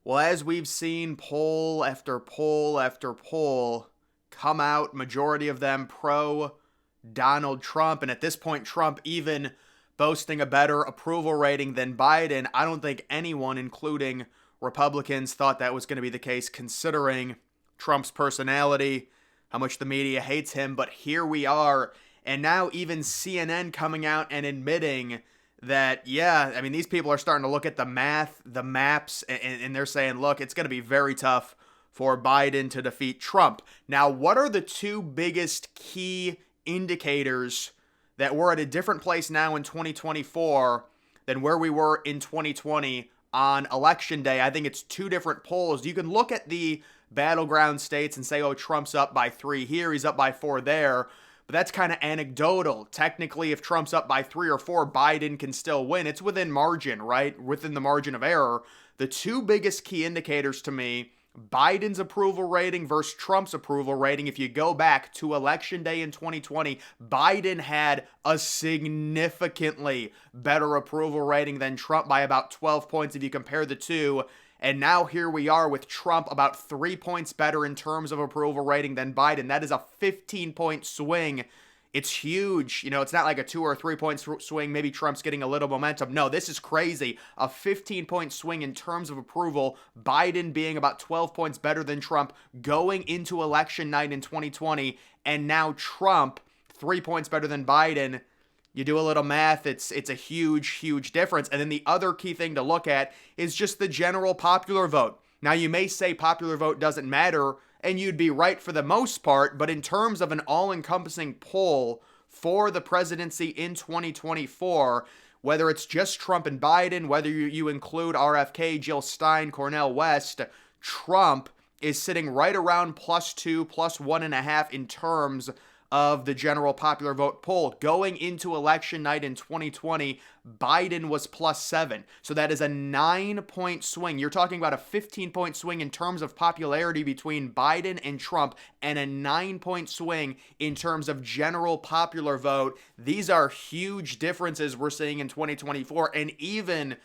Well, as we've seen poll after poll after poll come out, majority of them pro Donald Trump, and at this point, Trump even boasting a better approval rating than Biden. I don't think anyone, including Republicans, thought that was going to be the case, considering Trump's personality, how much the media hates him. But here we are, and now even CNN coming out and admitting that, yeah, I mean, these people are starting to look at the math, the maps, and they're saying, look, it's going to be very tough for Biden to defeat Trump. Now, what are the two biggest key indicators that we're at a different place now in 2024 than where we were in 2020 on election day? I think it's two different polls. You can look at the battleground states and say, oh, Trump's up by 3 here, he's up by 4 there. But that's kind of anecdotal. Technically, if Trump's up by 3 or 4, Biden can still win. It's within margin, right? Within the margin of error. The two biggest key indicators to me, Biden's approval rating versus Trump's approval rating. If you go back to election day in 2020, Biden had a significantly better approval rating than Trump by about 12 points if you compare the two. And now here we are with Trump about 3 points better in terms of approval rating than Biden. That is a 15-point swing. It's huge. You know, it's not like a 2 or 3 point swing. Maybe Trump's getting a little momentum. No, this is crazy. A 15-point swing in terms of approval. Biden being about 12 points better than Trump going into election night in 2020. And now Trump 3 points better than Biden. You do a little math, it's a huge difference. And then the other key thing to look at is just the general popular vote. Now, you may say popular vote doesn't matter, and you'd be right for the most part, but in terms of an all-encompassing poll for the presidency in 2024, whether it's just Trump and Biden, whether you include RFK, Jill Stein, Cornel West, Trump is sitting right around +2, +1.5 in terms of the general popular vote poll. Going into election night in 2020, Biden was +7. So that is a 9-point swing. You're talking about a 15-point swing in terms of popularity between Biden and Trump, and a 9-point swing in terms of general popular vote. These are huge differences we're seeing in 2024, and even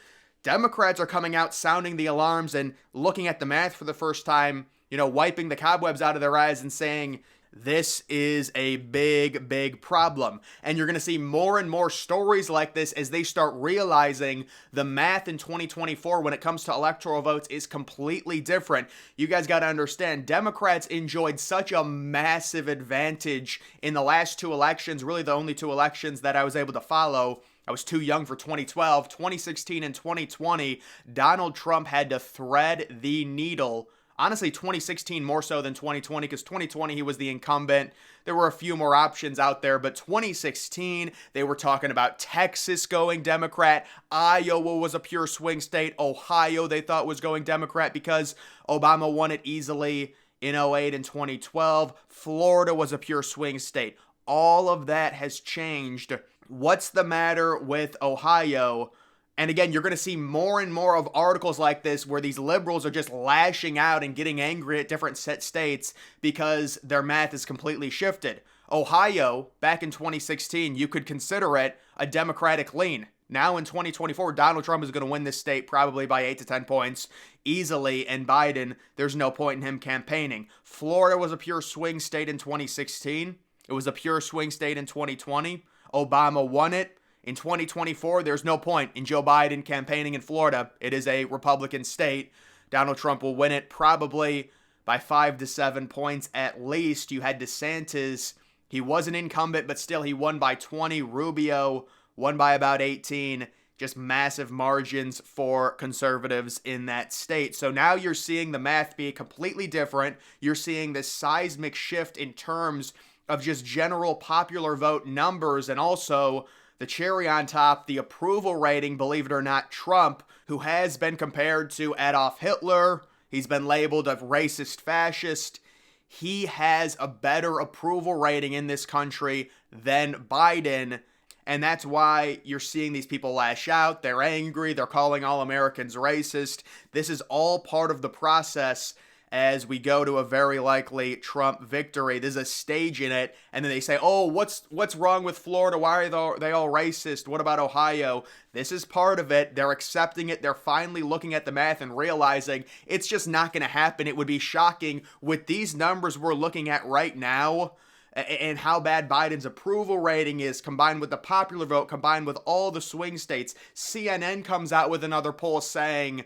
Democrats are coming out sounding the alarms and looking at the math for the first time, wiping the cobwebs out of their eyes and saying, this is a big problem. And you're going to see more and more stories like this as they start realizing the math in 2024 when it comes to electoral votes is completely different. You guys got to understand, Democrats enjoyed such a massive advantage in the last two elections, really the only two elections that I was able to follow. I was too young for 2012. 2016 and 2020, Donald Trump had to thread the needle. Honestly, 2016 more so than 2020, because 2020 he was the incumbent. There were a few more options out there, but 2016 they were talking about Texas going Democrat. Iowa was a pure swing state. Ohio they thought was going Democrat because Obama won it easily in 2008 and 2012. Florida was a pure swing state. All of that has changed. What's the matter with Ohio? And again, you're going to see more and more of articles like this where these liberals are just lashing out and getting angry at different states because their math is completely shifted. Ohio, back in 2016, you could consider it a Democratic lean. Now in 2024, Donald Trump is going to win this state probably by 8 to 10 points easily, and Biden, there's no point in him campaigning. Florida was a pure swing state in 2016. It was a pure swing state in 2020. Obama won it. In 2024, there's no point in Joe Biden campaigning in Florida. It is a Republican state. Donald Trump will win it probably by 5 to 7 points at least. You had DeSantis. He was an incumbent, but still he won by 20. Rubio won by about 18. Just massive margins for conservatives in that state. So now you're seeing the math be completely different. You're seeing this seismic shift in terms of just general popular vote numbers, and also the cherry on top, the approval rating, believe it or not, Trump, who has been compared to Adolf Hitler, he's been labeled a racist fascist, he has a better approval rating in this country than Biden, and that's why you're seeing these people lash out. They're angry, they're calling all Americans racist. This is all part of the process as we go to a very likely Trump victory. There's a stage in it, and then they say, oh, what's wrong with Florida? Why are they all racist? What about Ohio? This is part of it. They're accepting it. They're finally looking at the math and realizing it's just not going to happen. It would be shocking with these numbers we're looking at right now and how bad Biden's approval rating is, combined with the popular vote, combined with all the swing states. CNN comes out with another poll saying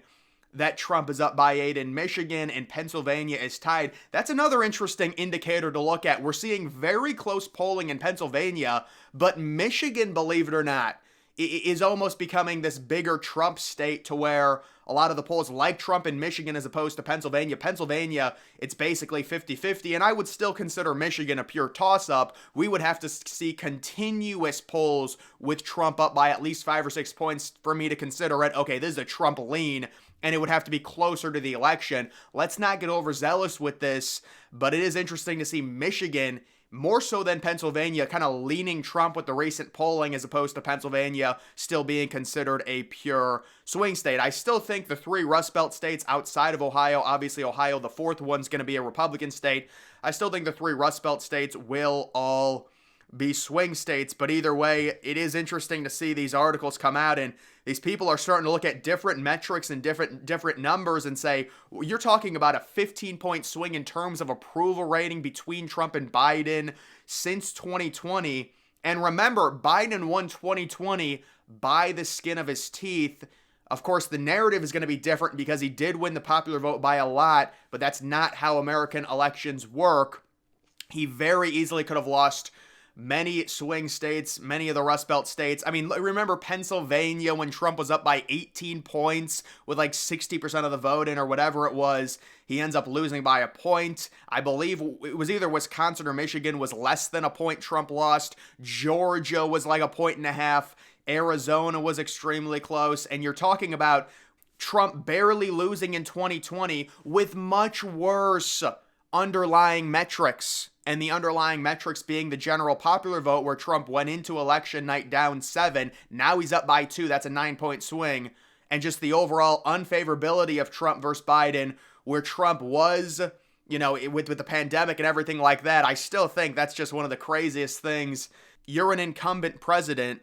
that Trump is up by 8 in Michigan and Pennsylvania is tied. That's another interesting indicator to look at. We're seeing very close polling in Pennsylvania, but Michigan, believe it or not, is almost becoming this bigger Trump state, to where a lot of the polls like Trump in Michigan as opposed to Pennsylvania. Pennsylvania, it's basically 50-50, and I would still consider Michigan a pure toss-up. We would have to see continuous polls with Trump up by at least 5 or 6 points for me to consider it, okay, this is a Trump lean, and it would have to be closer to the election. Let's not get overzealous with this, but it is interesting to see Michigan, more so than Pennsylvania, kind of leaning Trump with the recent polling, as opposed to Pennsylvania still being considered a pure swing state. I still think the 3 Rust Belt states outside of Ohio, obviously Ohio, the 4th one's going to be a Republican state. I still think the 3 Rust Belt states will all be swing states, but either way, it is interesting to see these articles come out, and these people are starting to look at different metrics and different numbers and say, you're talking about a 15-point swing in terms of approval rating between Trump and Biden since 2020. And remember, Biden won 2020 by the skin of his teeth. Of course, the narrative is going to be different because he did win the popular vote by a lot, but that's not how American elections work. He very easily could have lost many swing states, many of the Rust Belt states. I mean, remember Pennsylvania when Trump was up by 18 points with like 60% of the vote in, or whatever it was. He ends up losing by a point. I believe it was either Wisconsin or Michigan was less than a point Trump lost. Georgia was like a point and a half. Arizona was extremely close. And you're talking about Trump barely losing in 2020 with much worse underlying metrics, and the underlying metrics being the general popular vote, where Trump went into election night down 7, now he's up by 2, that's a 9-point swing, and just the overall unfavorability of Trump versus Biden, where Trump was, with the pandemic and everything like that. I still think that's just one of the craziest things. You're an incumbent president,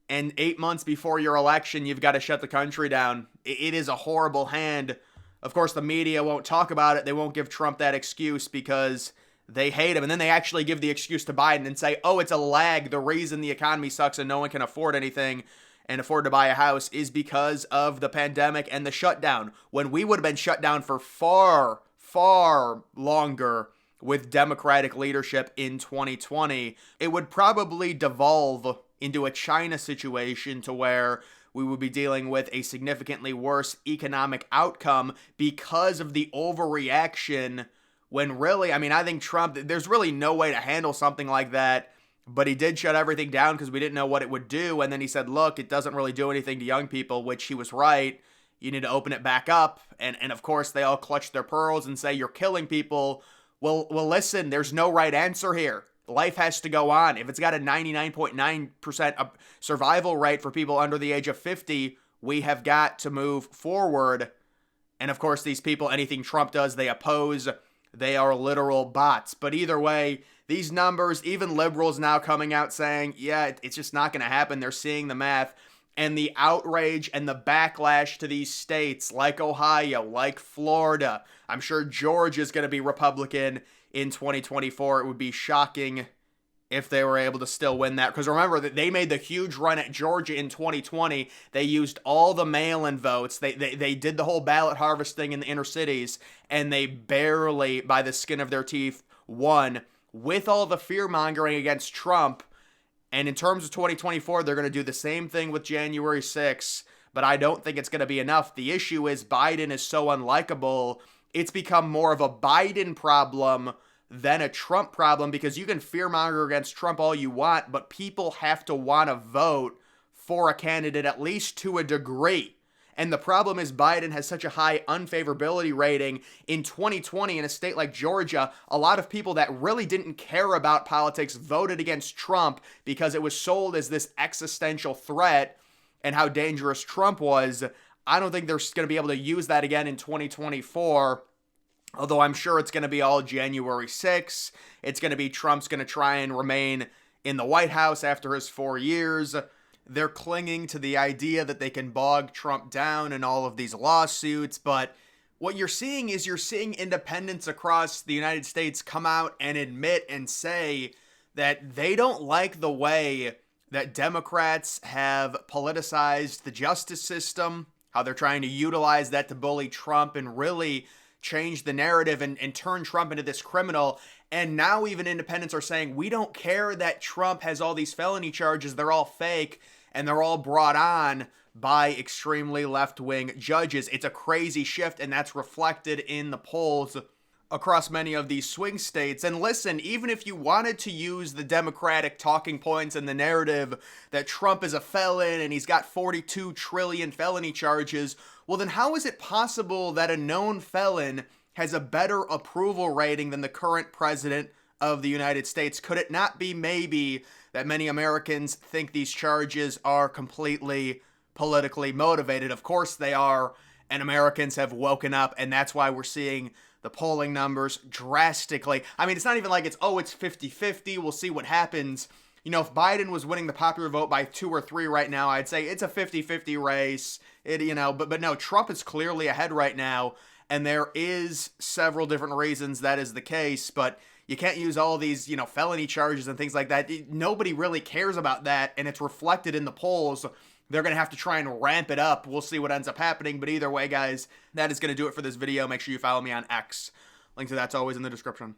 and 8 months before your election, you've got to shut the country down. It is a horrible hand. Of course, the media won't talk about it. They won't give Trump that excuse because they hate him. And then they actually give the excuse to Biden and say, oh, it's a lag. The reason the economy sucks and no one can afford anything and afford to buy a house is because of the pandemic and the shutdown, when we would have been shut down for far, far longer with Democratic leadership in 2020. It would probably devolve into a China situation, to where we would be dealing with a significantly worse economic outcome because of the overreaction, when really, I think Trump, there's really no way to handle something like that, but he did shut everything down because we didn't know what it would do, and then he said, look, it doesn't really do anything to young people, which he was right. You need to open it back up, and of course they all clutch their pearls and say, you're killing people. Well, listen, there's no right answer here. Life has to go on. If it's got a 99.9% survival rate for people under the age of 50, we have got to move forward. And of course, these people, anything Trump does, they oppose. They are literal bots. But either way, these numbers, even liberals now coming out saying, yeah, it's just not going to happen. They're seeing the math. And the outrage and the backlash to these states like Ohio, like Florida. I'm sure Georgia's going to be Republican in 2024. It would be shocking if they were able to still win that. Because remember that they made the huge run at Georgia in 2020. They used all the mail-in votes. They did the whole ballot harvest thing in the inner cities, and they barely, by the skin of their teeth, won with all the fear-mongering against Trump. And in terms of 2024, they're going to do the same thing with January 6th, but I don't think it's going to be enough. The issue is Biden is so unlikable. It's become more of a Biden problem than a Trump problem, because you can fearmonger against Trump all you want, but people have to want to vote for a candidate, at least to a degree. And the problem is Biden has such a high unfavorability rating. In 2020, in a state like Georgia, a lot of people that really didn't care about politics voted against Trump because it was sold as this existential threat and how dangerous Trump was. I don't think they're going to be able to use that again in 2024. Although I'm sure it's going to be all January 6th. It's going to be Trump's going to try and remain in the White House after his 4 years. They're clinging to the idea that they can bog Trump down in all of these lawsuits. But what you're seeing is you're seeing independents across the United States come out and admit and say that they don't like the way that Democrats have politicized the justice system, how they're trying to utilize that to bully Trump and really change the narrative and turn Trump into this criminal. And now even independents are saying, we don't care that Trump has all these felony charges. They're all fake and they're all brought on by extremely left-wing judges. It's a crazy shift, and that's reflected in the polls across many of these swing states. And listen, even if you wanted to use the Democratic talking points and the narrative that Trump is a felon and he's got 42 trillion felony charges, well, then how is it possible that a known felon has a better approval rating than the current president of the United States? Could it not be maybe that many Americans think these charges are completely politically motivated? Of course they are, and Americans have woken up, and that's why we're seeing the polling numbers drastically. I mean, it's not even like it's 50-50. We'll see what happens. You know, if Biden was winning the popular vote by 2 or 3 right now, I'd say it's a 50-50 race. But no, Trump is clearly ahead right now, and there is several different reasons that is the case, but you can't use all these, felony charges and things like that. Nobody really cares about that, and it's reflected in the polls. They're going to have to try and ramp it up. We'll see what ends up happening. But either way, guys, that is going to do it for this video. Make sure you follow me on X. Link to that's always in the description.